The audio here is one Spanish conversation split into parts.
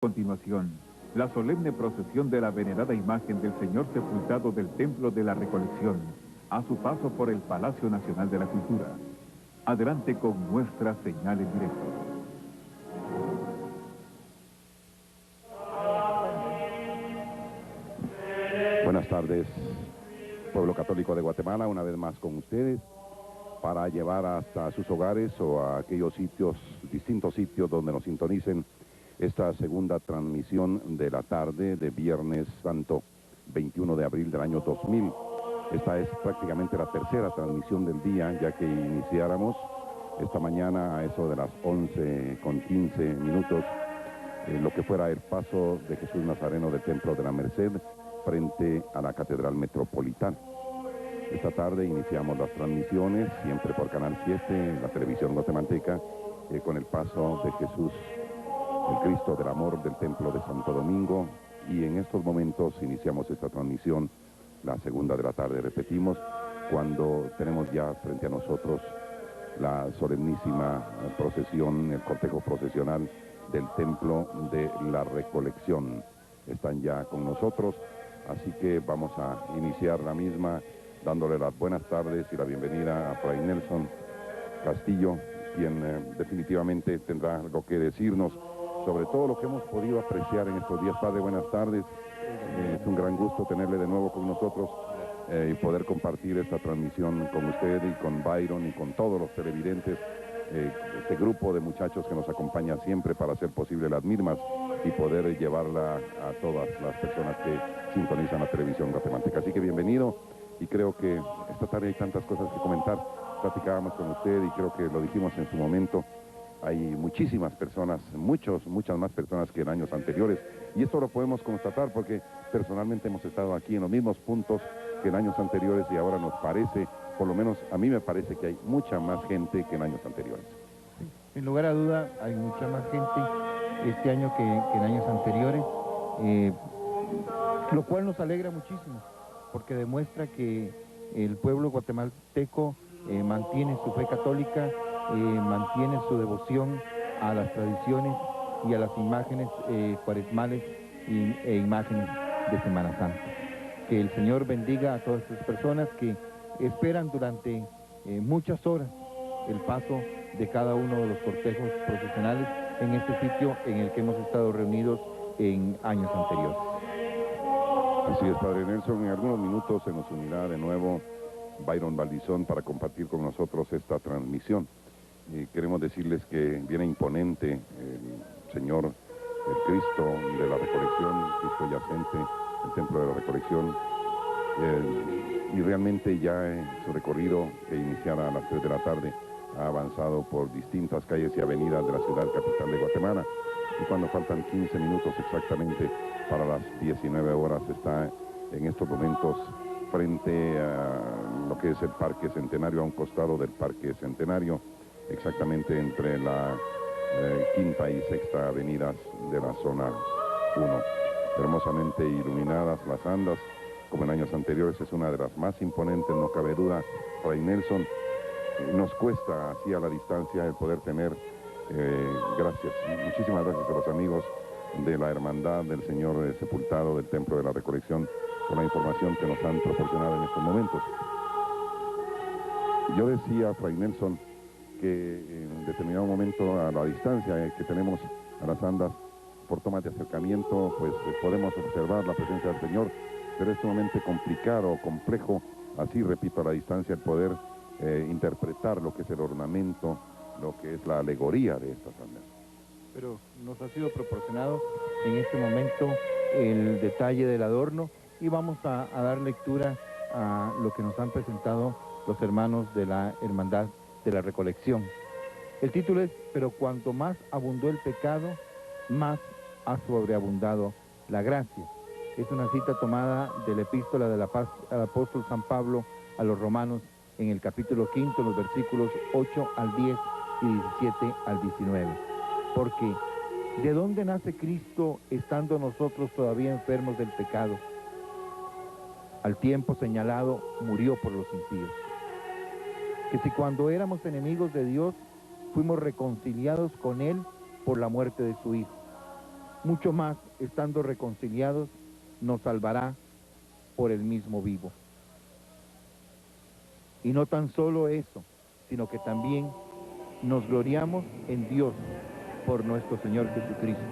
A continuación, la solemne procesión de la venerada imagen del Señor sepultado del Templo de la Recolección, a su paso por el Palacio Nacional de la Cultura. Adelante con nuestra señal en directo. Buenas tardes, pueblo católico de Guatemala, una vez más con ustedes, para llevar hasta sus hogares o a aquellos sitios, distintos sitios donde nos sintonicen, esta segunda transmisión de la tarde de Viernes Santo, 21 de abril del año 2000. Esta es prácticamente la tercera transmisión del día, ya que iniciáramos esta mañana a eso de las 11:15, lo que fuera el paso de Jesús Nazareno del Templo de la Merced frente a la Catedral Metropolitana. Esta tarde iniciamos las transmisiones, siempre por Canal 7, la televisión guatemalteca, con el paso de Jesús, el Cristo del Amor del Templo de Santo Domingo, y en estos momentos iniciamos esta transmisión, la segunda de la tarde, repetimos, cuando tenemos ya frente a nosotros la solemnísima procesión, el cortejo procesional del Templo de la Recolección. Están ya con nosotros, así que vamos a iniciar la misma dándole las buenas tardes y la bienvenida a Fray Nelson Castillo, quien definitivamente tendrá algo que decirnos sobre todo lo que hemos podido apreciar en estos días. Padre, buenas tardes. Es un gran gusto tenerle de nuevo con nosotros y poder compartir esta transmisión con usted y con Byron y con todos los televidentes, este grupo de muchachos que nos acompaña siempre para hacer posible las mismas y poder llevarla a todas las personas que sintonizan la televisión guatemalteca. Así que bienvenido, y creo que esta tarde hay tantas cosas que comentar. Platicábamos con usted y creo que lo dijimos en su momento. Hay muchísimas personas, muchas más personas que en años anteriores, y esto lo podemos constatar porque personalmente hemos estado aquí en los mismos puntos que en años anteriores, y ahora nos parece, por lo menos a mí me parece, que hay mucha más gente que en años anteriores. Sí, sin lugar a duda hay mucha más gente este año que en años anteriores, lo cual nos alegra muchísimo porque demuestra que el pueblo guatemalteco mantiene su fe católica, mantiene su devoción a las tradiciones y a las imágenes cuaresmales e imágenes de Semana Santa. Que el Señor bendiga a todas estas personas que esperan durante muchas horas el paso de cada uno de los cortejos procesionales en este sitio en el que hemos estado reunidos en años anteriores. Así es, Padre Nelson. En algunos minutos se nos unirá de nuevo Byron Valdizón para compartir con nosotros esta transmisión. Queremos decirles que viene imponente el Señor, el Cristo de la Recolección, Cristo yacente, el Templo de la Recolección, y realmente ya en su recorrido, que iniciara a las 3 de la tarde, ha avanzado por distintas calles y avenidas de la ciudad capital de Guatemala, y cuando faltan 15 minutos exactamente para las 19 horas está en estos momentos frente a lo que es el Parque Centenario, a un costado del Parque Centenario, exactamente entre la quinta y sexta avenidas de la zona 1. Hermosamente iluminadas las andas, como en años anteriores. Es una de las más imponentes, no cabe duda, Fray Nelson. Nos cuesta así a la distancia el poder tener, gracias, muchísimas gracias a los amigos de la Hermandad del Señor Sepultado del Templo de la Recolección por la información que nos han proporcionado en estos momentos. Yo decía, Fray Nelson, que en determinado momento a la distancia que tenemos a las andas, por tomas de acercamiento, pues podemos observar la presencia del Señor, pero es sumamente complicado, complejo, así repito, a la distancia, el poder interpretar lo que es el ornamento, lo que es la alegoría de estas andas. Pero nos ha sido proporcionado en este momento el detalle del adorno, y vamos a dar lectura a lo que nos han presentado los hermanos de la Hermandad de la Recolección. El título es: pero cuanto más abundó el pecado, más ha sobreabundado la gracia. Es una cita tomada de la epístola del apóstol San Pablo a los romanos, en el capítulo 5, los versículos 8 al 10 y 17 al 19. Porque, ¿de dónde nace Cristo estando nosotros todavía enfermos del pecado? Al tiempo señalado murió por los impíos. Que si cuando éramos enemigos de Dios, fuimos reconciliados con Él por la muerte de su Hijo. mucho más, estando reconciliados, nos salvará por el mismo vivo. Y no tan solo eso, sino que también nos gloriamos en Dios por nuestro Señor Jesucristo,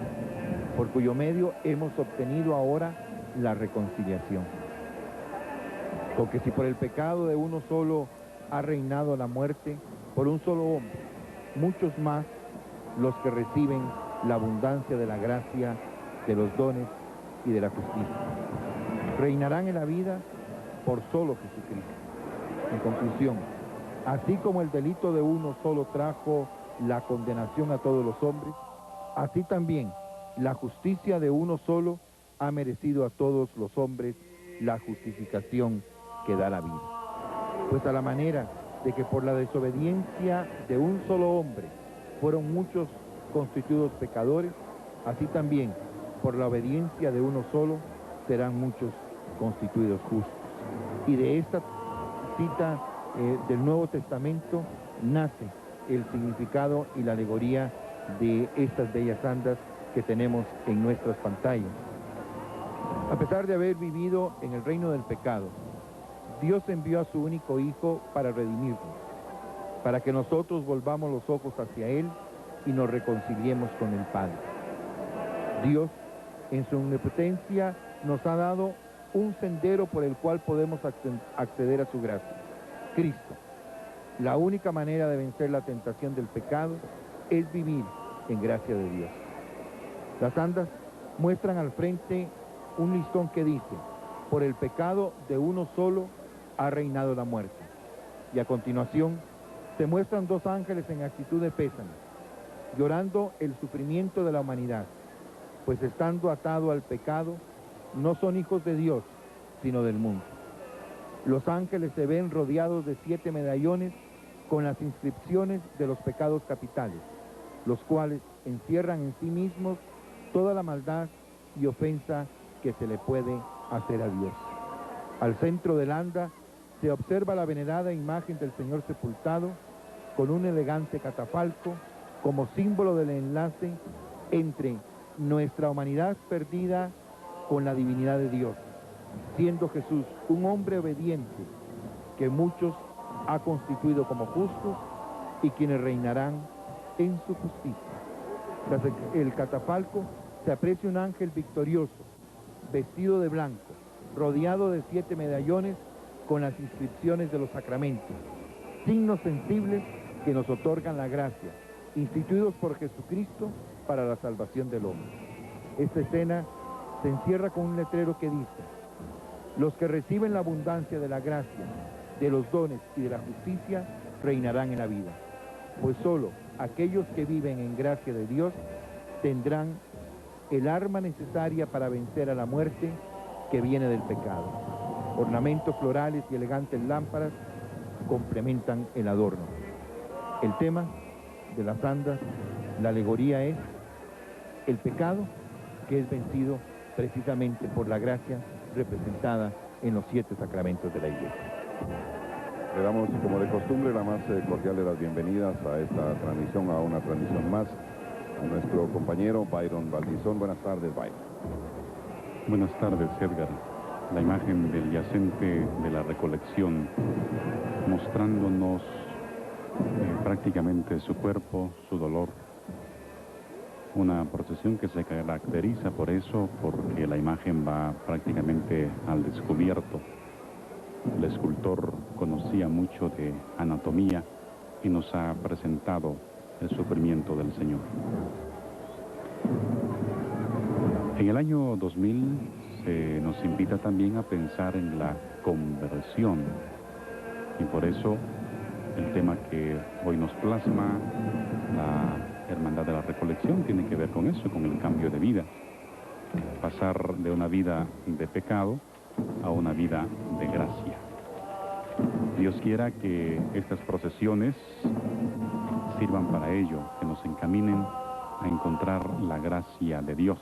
por cuyo medio hemos obtenido ahora la reconciliación. Porque si por el pecado de uno solo ha reinado la muerte, por un solo hombre, muchos más los que reciben la abundancia de la gracia, de los dones y de la justicia. Reinarán en la vida por solo Jesucristo. En conclusión, así como el delito de uno solo trajo la condenación a todos los hombres, así también la justicia de uno solo ha merecido a todos los hombres la justificación que da la vida. Pues a la manera de que por la desobediencia de un solo hombre fueron muchos constituidos pecadores, así también por la obediencia de uno solo serán muchos constituidos justos. Y de esta cita del Nuevo Testamento nace el significado y la alegoría de estas bellas andas que tenemos en nuestras pantallas. A pesar de haber vivido en el reino del pecado, Dios envió a su único Hijo para redimirnos, para que nosotros volvamos los ojos hacia Él y nos reconciliemos con el Padre. Dios, en su omnipotencia, nos ha dado un sendero por el cual podemos acceder a su gracia, Cristo. La única manera de vencer la tentación del pecado es vivir en gracia de Dios. Las andas muestran al frente un listón que dice: por el pecado de uno solo ha reinado la muerte. Y a continuación se muestran dos ángeles en actitud de pésame, llorando el sufrimiento de la humanidad, pues estando atado al pecado, no son hijos de Dios, sino del mundo. Los ángeles se ven rodeados de 7 medallones con las inscripciones de los pecados capitales, los cuales encierran en sí mismos toda la maldad y ofensa que se le puede hacer a Dios. Al centro del anda se observa la venerada imagen del Señor sepultado con un elegante catafalco como símbolo del enlace entre nuestra humanidad perdida con la divinidad de Dios, siendo Jesús un hombre obediente que muchos ha constituido como justos y quienes reinarán en su justicia. Tras el catafalco se aprecia un ángel victorioso, vestido de blanco, rodeado de 7 medallones con las inscripciones de los sacramentos, signos sensibles que nos otorgan la gracia, instituidos por Jesucristo para la salvación del hombre. Esta escena se encierra con un letrero que dice: los que reciben la abundancia de la gracia, de los dones y de la justicia, reinarán en la vida, pues solo aquellos que viven en gracia de Dios tendrán el arma necesaria para vencer a la muerte que viene del pecado. Ornamentos florales y elegantes lámparas complementan el adorno. El tema de las andas, la alegoría es el pecado que es vencido precisamente por la gracia representada en los 7 sacramentos de la Iglesia. Le damos, como de costumbre, la más cordial de las bienvenidas a esta transmisión, a una transmisión más, a nuestro compañero Byron Valdizón. Buenas tardes, Byron. Buenas tardes, Edgar. La imagen del yacente de la recolección, mostrándonos prácticamente su cuerpo, su dolor. Una procesión que se caracteriza por eso, porque la imagen va prácticamente al descubierto. El escultor conocía mucho de anatomía y nos ha presentado el sufrimiento del Señor. En el año 2000 se nos invita también a pensar en la conversión, y por eso el tema que hoy nos plasma la Hermandad de la Recolección tiene que ver con eso, con el cambio de vida. Pasar de una vida de pecado a una vida de gracia. Dios quiera que estas procesiones sirvan para ello, que nos encaminen a encontrar la gracia de Dios.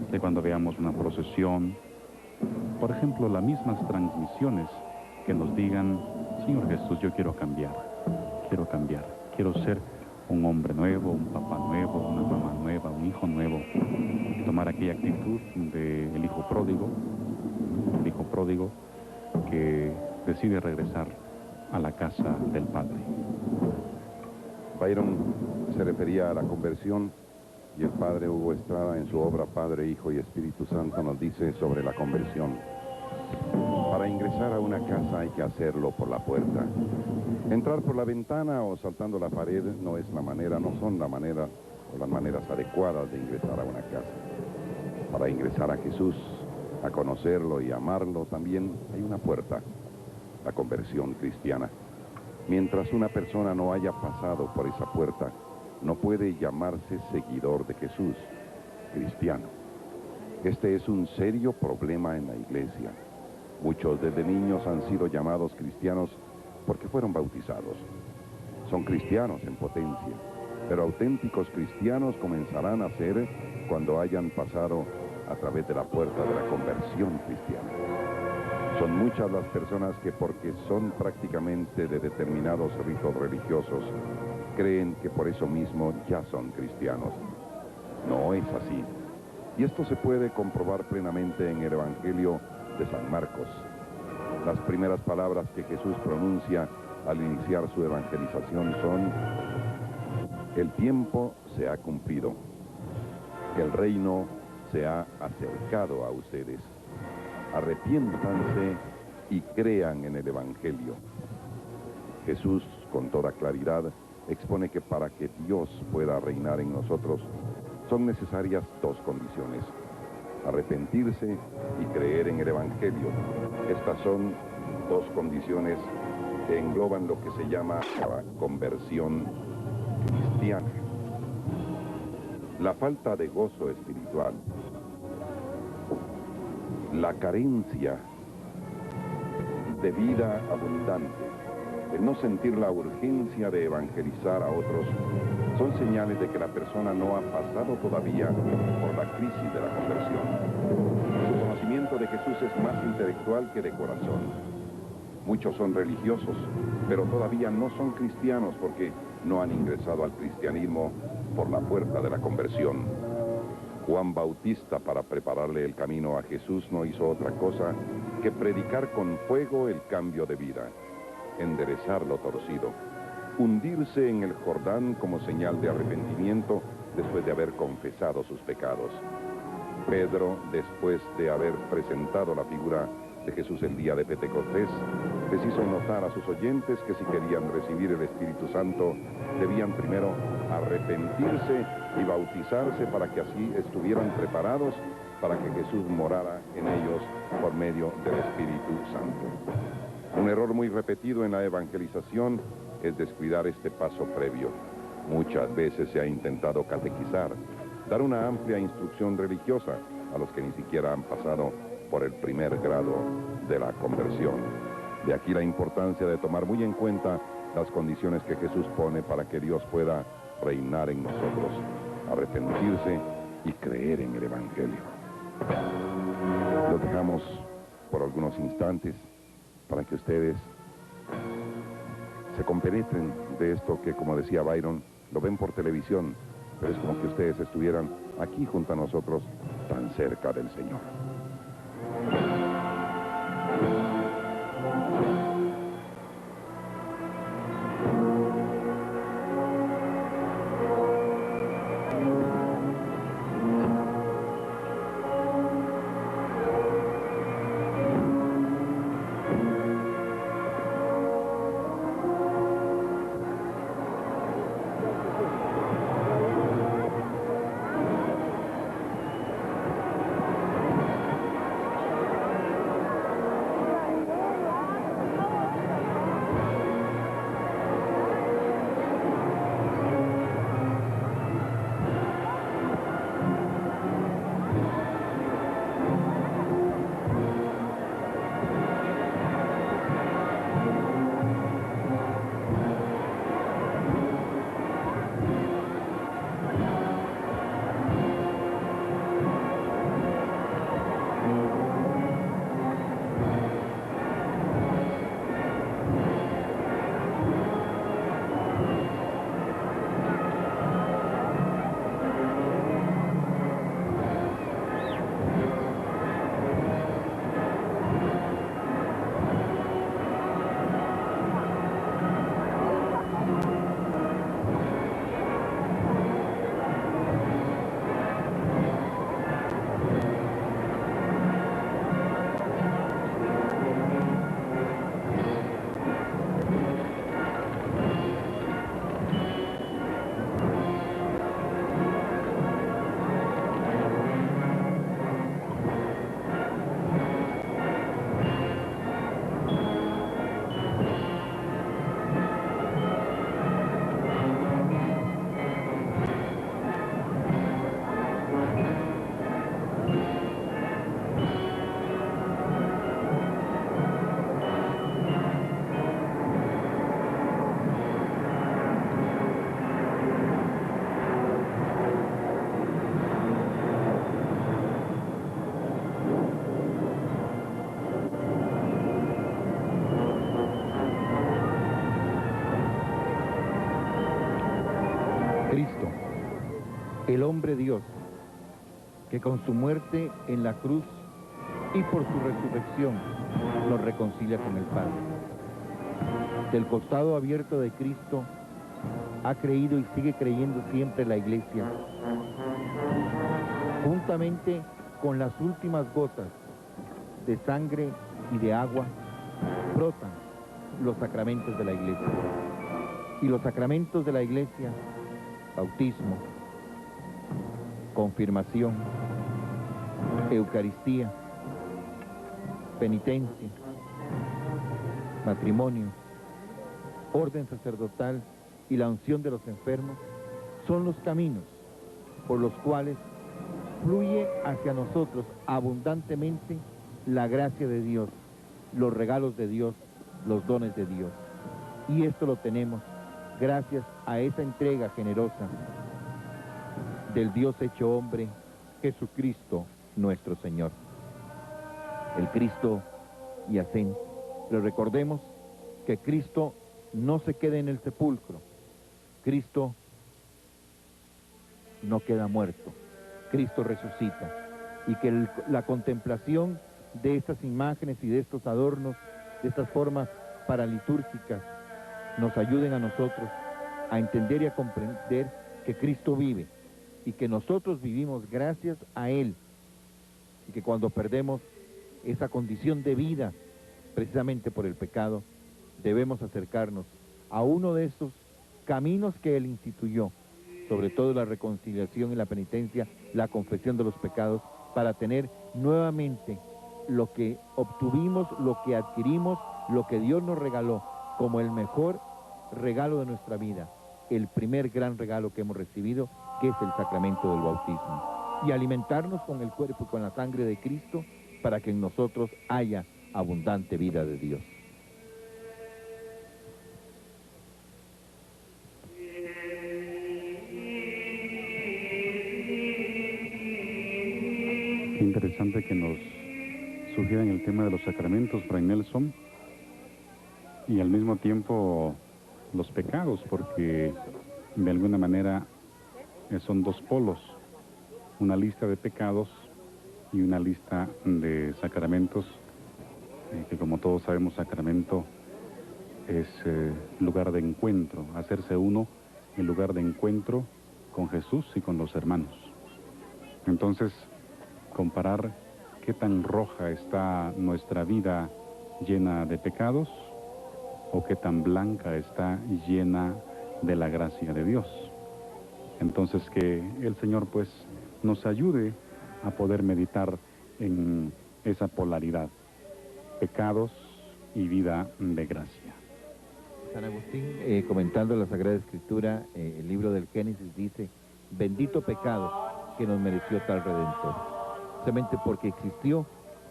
De cuando veamos una procesión, por ejemplo, las mismas transmisiones que nos digan: Señor Jesús, yo quiero cambiar, quiero ser un hombre nuevo, un papá nuevo, una mamá nueva, un hijo nuevo, tomar aquella actitud del hijo pródigo que decide regresar a la casa del Padre. Byron se refería a la conversión y el Padre Hugo Estrada en su obra Padre, Hijo y Espíritu Santo nos dice sobre la conversión. Para ingresar a una casa hay que hacerlo por la puerta. Entrar por la ventana o saltando la pared no son la manera o las maneras adecuadas de ingresar a una casa. Para ingresar a Jesús, a conocerlo y amarlo también hay una puerta, la conversión cristiana. Mientras una persona no haya pasado por esa puerta, no puede llamarse seguidor de Jesús, cristiano. Este es un serio problema en la iglesia. Muchos desde niños han sido llamados cristianos porque fueron bautizados. Son cristianos en potencia, pero auténticos cristianos comenzarán a ser cuando hayan pasado a través de la puerta de la conversión cristiana. Son muchas las personas que porque son prácticamente de determinados ritos religiosos, creen que por eso mismo ya son cristianos. No es así. Y esto se puede comprobar plenamente en el Evangelio de San Marcos. Las primeras palabras que Jesús pronuncia al iniciar su evangelización son: el tiempo se ha cumplido, el reino se ha acercado a ustedes. Arrepiéntanse y crean en el Evangelio. Jesús, con toda claridad, expone que para que Dios pueda reinar en nosotros, son necesarias dos condiciones: arrepentirse y creer en el Evangelio. Estas son dos condiciones que engloban lo que se llama la conversión cristiana. La falta de gozo espiritual, la carencia de vida abundante, el no sentir la urgencia de evangelizar a otros, son señales de que la persona no ha pasado todavía por la crisis de la conversión. Su conocimiento de Jesús es más intelectual que de corazón. Muchos son religiosos, pero todavía no son cristianos porque no han ingresado al cristianismo por la puerta de la conversión. Juan Bautista, para prepararle el camino a Jesús, no hizo otra cosa que predicar con fuego el cambio de vida, enderezar lo torcido, hundirse en el Jordán como señal de arrepentimiento después de haber confesado sus pecados. Pedro, después de haber presentado la figura de Jesús el día de Pentecostés, les hizo notar a sus oyentes que si querían recibir el Espíritu Santo, debían primero arrepentirse y bautizarse para que así estuvieran preparados para que Jesús morara en ellos por medio del Espíritu Santo. Un error muy repetido en la evangelización es descuidar este paso previo. Muchas veces se ha intentado catequizar, dar una amplia instrucción religiosa a los que ni siquiera han pasado por el primer grado de la conversión. De aquí la importancia de tomar muy en cuenta las condiciones que Jesús pone para que Dios pueda reinar en nosotros, arrepentirse y creer en el Evangelio. Los dejamos por algunos instantes para que ustedes se compenetren de esto que, como decía Byron, lo ven por televisión, pero es como que ustedes estuvieran aquí junto a nosotros, tan cerca del Señor. el hombre Dios, que con su muerte en la cruz y por su resurrección nos reconcilia con el Padre. Del costado abierto de Cristo ha creído y sigue creyendo siempre la Iglesia, juntamente con las últimas gotas de sangre y de agua, brotan los sacramentos de la Iglesia. Y los sacramentos de la Iglesia: bautismo, confirmación, Eucaristía, penitencia, matrimonio, orden sacerdotal y la unción de los enfermos, son los caminos por los cuales fluye hacia nosotros abundantemente la gracia de Dios, los regalos de Dios, los dones de Dios. Y esto lo tenemos gracias a esa entrega generosa del Dios hecho hombre, Jesucristo nuestro Señor. El Cristo yacente. Pero recordemos que Cristo no se queda en el sepulcro. Cristo no queda muerto. Cristo resucita. Y que la contemplación de estas imágenes y de estos adornos, de estas formas paralitúrgicas, nos ayuden a nosotros a entender y a comprender que Cristo vive y que nosotros vivimos gracias a Él, y que cuando perdemos esa condición de vida precisamente por el pecado, debemos acercarnos a uno de esos caminos que Él instituyó, sobre todo la reconciliación y la penitencia, la confesión de los pecados, para tener nuevamente lo que obtuvimos, lo que adquirimos, lo que Dios nos regaló como el mejor regalo de nuestra vida, el primer gran regalo que hemos recibido, que es el sacramento del bautismo. Y alimentarnos con el cuerpo y con la sangre de Cristo para que en nosotros haya abundante vida de Dios. Interesante que nos sugieran el tema de los sacramentos, Fray Nelson, y al mismo tiempo los pecados, porque de alguna manera son dos polos, una lista de pecados y una lista de sacramentos, que como todos sabemos, sacramento es lugar de encuentro, hacerse uno en lugar de encuentro con Jesús y con los hermanos. Entonces, comparar qué tan roja está nuestra vida llena de pecados o qué tan blanca está llena de la gracia de Dios. Entonces, que el Señor pues nos ayude a poder meditar en esa polaridad, pecados y vida de gracia. San Agustín, comentando la Sagrada Escritura, el libro del Génesis dice: bendito pecado que nos mereció tal Redentor. Precisamente porque existió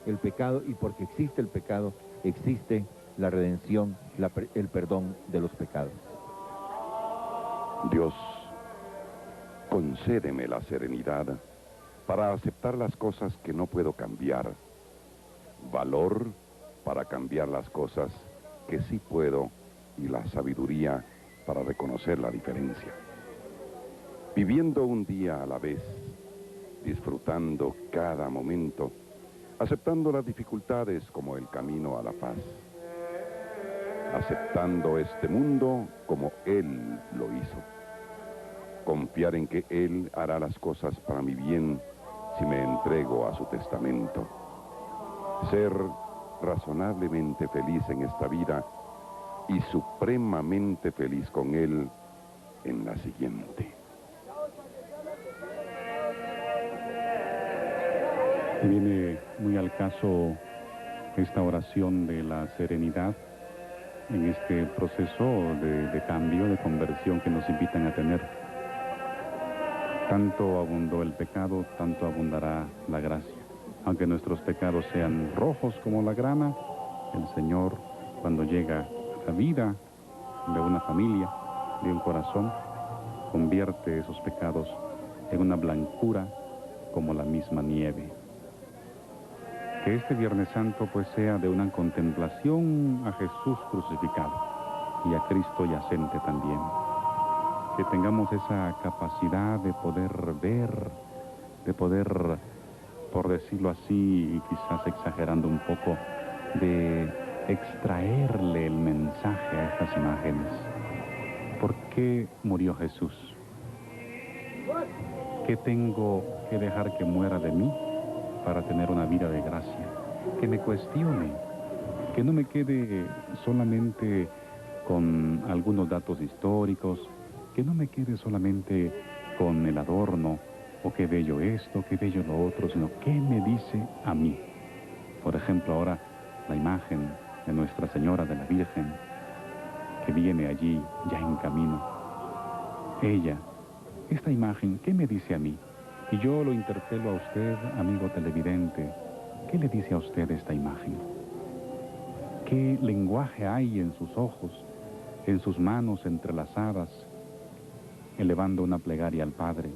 el pecado y porque existe el pecado, existe la redención, el perdón de los pecados. Dios, concédeme la serenidad para aceptar las cosas que no puedo cambiar, valor para cambiar las cosas que sí puedo y la sabiduría para reconocer la diferencia. Viviendo un día a la vez, disfrutando cada momento, aceptando las dificultades como el camino a la paz, aceptando este mundo como Él lo hizo. Confiar en que Él hará las cosas para mi bien si me entrego a su testamento. Ser razonablemente feliz en esta vida y supremamente feliz con Él en la siguiente. Viene muy al caso esta oración de la serenidad en este proceso de cambio, de conversión que nos invitan a tener. Tanto abundó el pecado, tanto abundará la gracia. Aunque nuestros pecados sean rojos como la grana, el Señor, cuando llega a la vida de una familia, de un corazón, convierte esos pecados en una blancura como la misma nieve. Que este Viernes Santo pues sea de una contemplación a Jesús crucificado y a Cristo yacente también. que tengamos esa capacidad de poder ver, de poder, por decirlo así, y quizás exagerando un poco, de extraerle el mensaje a estas imágenes. ¿Por qué murió Jesús? ¿Qué tengo que dejar que muera de mí para tener una vida de gracia? Que me cuestione, que no me quede solamente con algunos datos históricos, que no me quede solamente con el adorno, o qué bello esto, qué bello lo otro, sino qué me dice a mí. Por ejemplo, ahora la imagen de Nuestra Señora de la Virgen, que viene allí ya en camino. Ella, esta imagen, ¿qué me dice a mí? Y yo lo interpelo a usted, amigo televidente, ¿qué le dice a usted esta imagen? ¿Qué lenguaje hay en sus ojos, en sus manos entrelazadas, elevando una plegaria al Padre?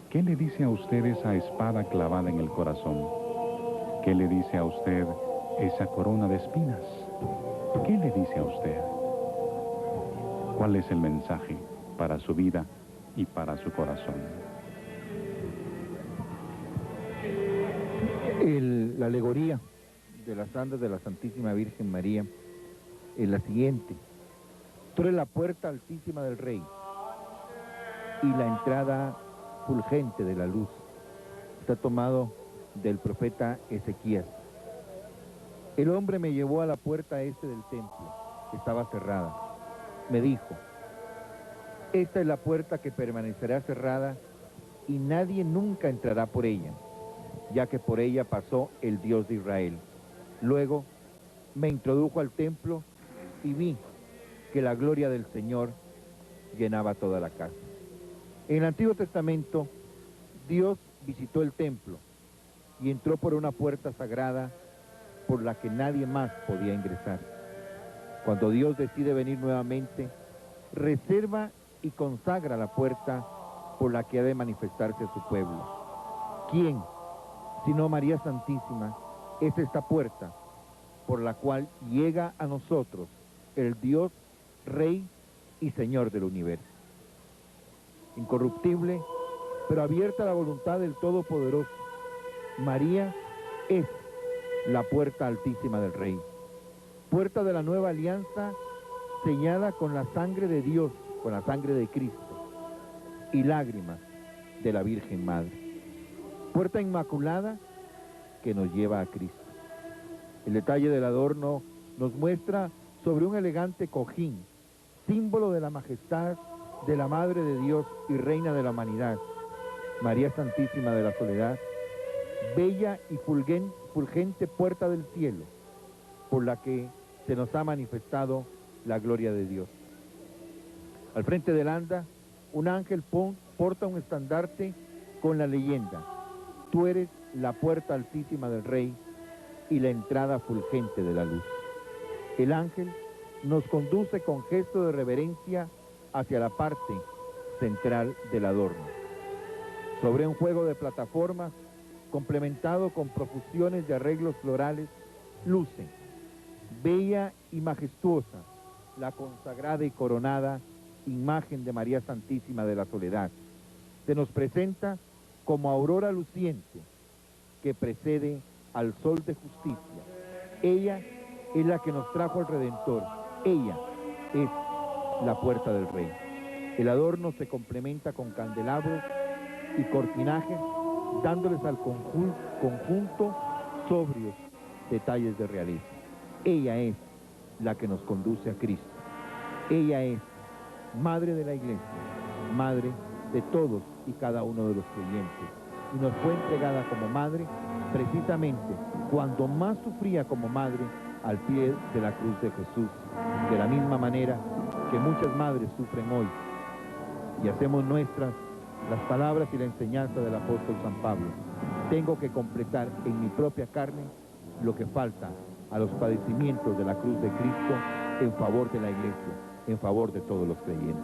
¿Qué le dice a usted esa espada clavada en el corazón? ¿Qué le dice a usted esa corona de espinas? ¿Qué le dice a usted? ¿Cuál es el mensaje para su vida y para su corazón? La alegoría de las andas de la Santísima Virgen María es la siguiente. Tú eres la puerta altísima del Rey y la entrada fulgente de la luz. Está tomado del profeta Ezequías. El hombre me llevó a la puerta este del templo, que estaba cerrada. Me dijo, esta es la puerta que permanecerá cerrada y nadie nunca entrará por ella, ya que por ella pasó el Dios de Israel. Luego me introdujo al templo y vi que la gloria del Señor llenaba toda la casa. En el Antiguo Testamento, Dios visitó el templo y entró por una puerta sagrada por la que nadie más podía ingresar. Cuando Dios decide venir nuevamente, reserva y consagra la puerta por la que ha de manifestarse a su pueblo. ¿Quién, sino María Santísima, es esta puerta por la cual llega a nosotros el Dios, Rey y Señor del universo? Incorruptible, pero abierta a la voluntad del Todopoderoso, María es la puerta altísima del Rey, puerta de la nueva alianza sellada con la sangre de Dios, con la sangre de Cristo y lágrimas de la Virgen Madre, puerta inmaculada que nos lleva a Cristo. El detalle del adorno nos muestra sobre un elegante cojín, símbolo de la majestad de la Madre de Dios y Reina de la humanidad, María Santísima de la Soledad, bella y fulgente puerta del cielo, por la que se nos ha manifestado la gloria de Dios. Al frente del anda, un ángel porta un estandarte con la leyenda: tú eres la puerta altísima del Rey y la entrada fulgente de la luz. El ángel nos conduce con gesto de reverencia hacia la parte central del adorno. Sobre un juego de plataformas, complementado con profusiones de arreglos florales, luce, bella y majestuosa, la consagrada y coronada imagen de María Santísima de la Soledad. Se nos presenta como aurora luciente que precede al sol de justicia. Ella es la que nos trajo al Redentor. Ella es la puerta del Rey. El adorno se complementa con candelabros y cortinajes, dándoles al conjunto sobrios detalles de realeza. Ella es la que nos conduce a Cristo. Ella es Madre de la Iglesia, Madre de todos y cada uno de los creyentes. Y nos fue entregada como Madre precisamente cuando más sufría como Madre al pie de la cruz de Jesús. De la misma manera que muchas madres sufren hoy. Y hacemos nuestras las palabras y la enseñanza del apóstol San Pablo. Tengo que completar en mi propia carne lo que falta a los padecimientos de la cruz de Cristo en favor de la Iglesia, en favor de todos los creyentes.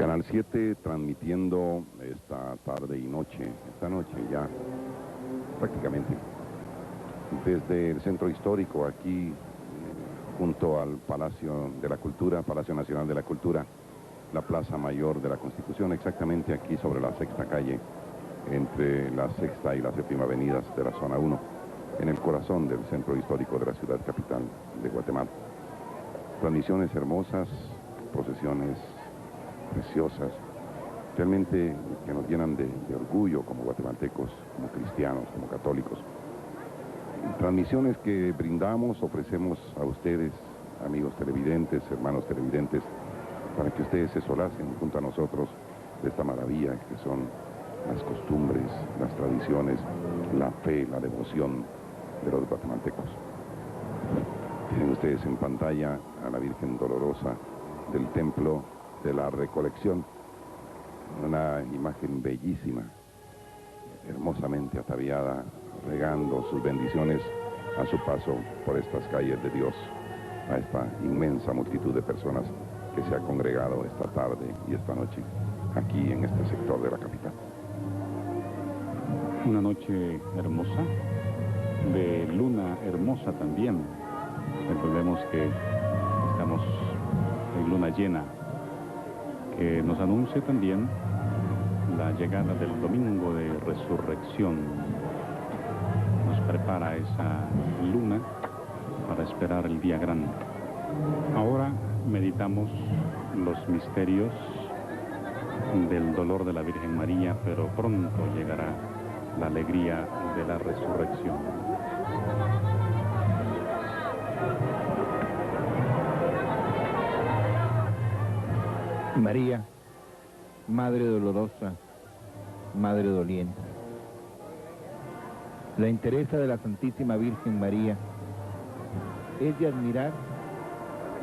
Canal 7 transmitiendo esta tarde y noche, esta noche ya prácticamente, desde el centro histórico aquí junto al Palacio de la Cultura, Palacio Nacional de la Cultura, la Plaza Mayor de la Constitución, exactamente aquí sobre la Sexta Calle, entre la Sexta y la Séptima Avenidas de la Zona 1, en el corazón del centro histórico de la ciudad capital de Guatemala. Transmisiones hermosas, procesiones preciosas, realmente que nos llenan de orgullo como guatemaltecos, como cristianos, como católicos. Transmisiones que brindamos, ofrecemos a ustedes, amigos televidentes, hermanos televidentes, para que ustedes se solacen junto a nosotros de esta maravilla que son las costumbres, las tradiciones, la fe, la devoción de los guatemaltecos. Tienen ustedes en pantalla a la Virgen Dolorosa del Templo de la Recolección, una imagen bellísima, hermosamente ataviada, regando sus bendiciones a su paso por estas calles de Dios, a esta inmensa multitud de personas que se ha congregado esta tarde y esta noche aquí en este sector de la capital. Una noche hermosa, de luna hermosa también. Recordemos que estamos en luna llena, que nos anuncia también la llegada del domingo de resurrección. Nos prepara esa luna para esperar el día grande. Ahora meditamos los misterios del dolor de la Virgen María, pero pronto llegará la alegría de la resurrección. María, Madre dolorosa, Madre doliente. La entereza de la Santísima Virgen María es de admirar,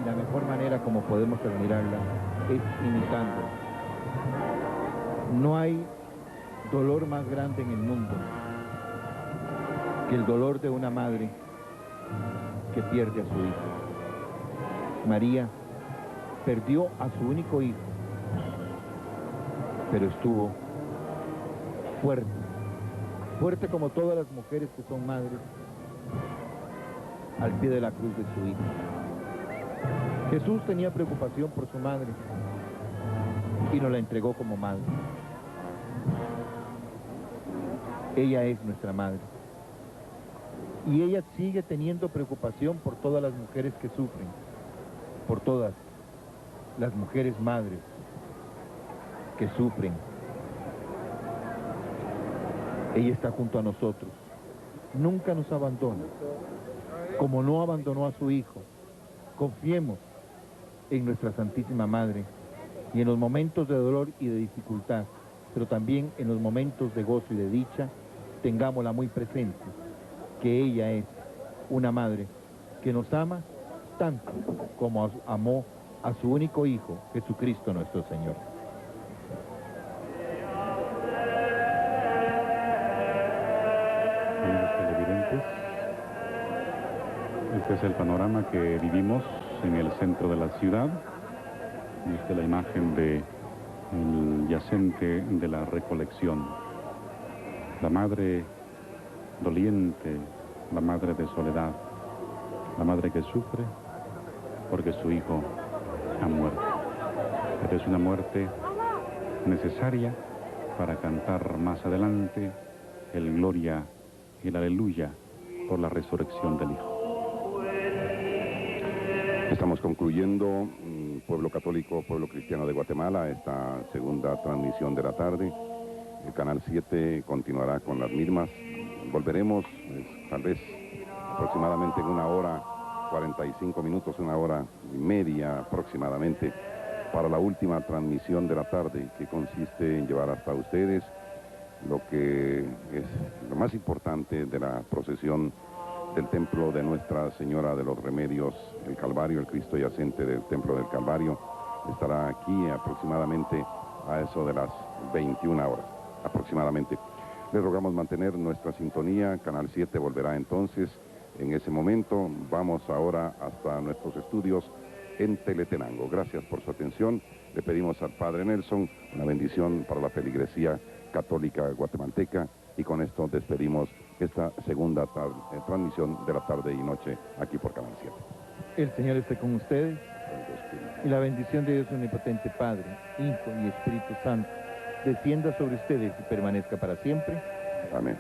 y la mejor manera como podemos admirarla es imitándola. No hay dolor más grande en el mundo que el dolor de una madre que pierde a su hijo. María perdió a su único hijo, pero estuvo fuerte como todas las mujeres que son madres, al pie de la cruz de su hijo. Jesús tenía preocupación por su madre y nos la entregó como madre. Ella es nuestra madre. Y ella sigue teniendo preocupación por todas las mujeres que sufren, por todas las mujeres madres que sufren. Ella está junto a nosotros, nunca nos abandona, como no abandonó a su hijo. Confiemos en nuestra Santísima Madre y en los momentos de dolor y de dificultad, pero también en los momentos de gozo y de dicha, tengámosla muy presente, que ella es una madre que nos ama tanto como amó a su único hijo, Jesucristo nuestro Señor. Amigos televidentes, este es el panorama que vivimos en el centro de la ciudad. Esta es la imagen del yacente de la Recolección. La madre doliente, la madre de soledad, la madre que sufre porque su hijo ha muerto. Pero es una muerte necesaria para cantar más adelante el gloria y el aleluya por la resurrección del hijo. Estamos concluyendo, pueblo católico, pueblo cristiano de Guatemala, esta segunda transmisión de la tarde. El Canal 7 continuará con las mismas. Volveremos, tal vez, aproximadamente en 1 hora, 45 minutos, 1 hora y media aproximadamente, para la última transmisión de la tarde, que consiste en llevar hasta ustedes lo que es lo más importante de la procesión del templo de Nuestra Señora de los Remedios, el Calvario, el Cristo yacente del templo del Calvario. Estará aquí aproximadamente a eso de las 21 horas, aproximadamente. Les rogamos mantener nuestra sintonía. Canal 7 volverá entonces en ese momento. Vamos ahora hasta nuestros estudios en Teletenango. Gracias por su atención Le pedimos al Padre Nelson una bendición para la feligresía católica guatemalteca y con esto despedimos esta segunda transmisión de la tarde y noche aquí por Canal 7. El Señor esté con ustedes y la bendición de Dios Omnipotente, Padre, Hijo y Espíritu Santo, descienda sobre ustedes y permanezca para siempre. Amén.